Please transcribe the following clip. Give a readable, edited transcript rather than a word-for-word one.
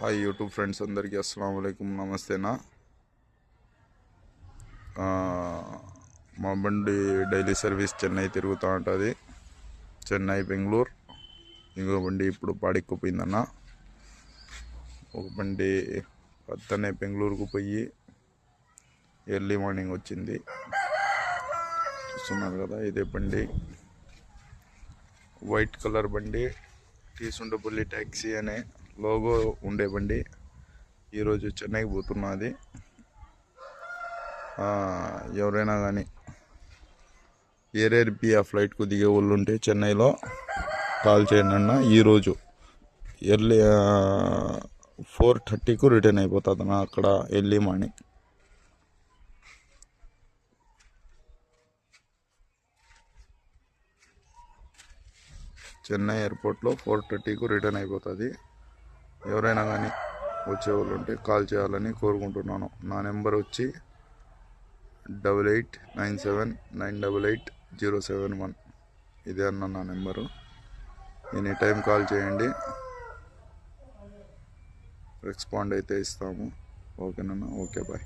Hi YouTube friends అందరికీ అస్సలం వాలేకుమ్, నమస్తేనా. మా బండి డైలీ సర్వీస్ చెన్నై తిరుగుతూ ఉంటుంది. చెన్నై బెంగళూరు. ఇంకో బండి ఇప్పుడు పాడెక్కిపోయిందన్న. ఒక బండి అత్తనే బెంగళూరుకు పోయి ఎర్లీ మార్నింగ్ వచ్చింది. చూస్తున్నారు కదా, ఇదే బండి. వైట్ కలర్ బండి, టీసుండపల్లి ట్యాక్సీ అనే లోగో ఉండే బండి ఈరోజు చెన్నైకి పోతున్నది. ఎవరైనా కానీ ఎయిర్ ఇండియా ఫ్లైట్కు దిగే వాళ్ళు ఉంటే చెన్నైలో కాల్ చేయండి అన్న. ఈరోజు ఎర్లీ 4:30కు రిటర్న్ అయిపోతుంది అన్న అక్కడ ఎర్లీ మార్నింగ్. చెన్నై ఎయిర్పోర్ట్లో 4:30కు రిటర్న్ అయిపోతుంది. ఎవరైనా కానీ వచ్చేవాళ్ళు ఉంటే కాల్ చేయాలని కోరుకుంటున్నాను. నా నెంబర్ వచ్చి 8897988071. ఇదే అన్న నా నెంబరు. ఎనీ టైం కాల్ చేయండి, రెస్పాండ్ అయితే ఇస్తాము. ఓకేనన్నా. Okay, bye.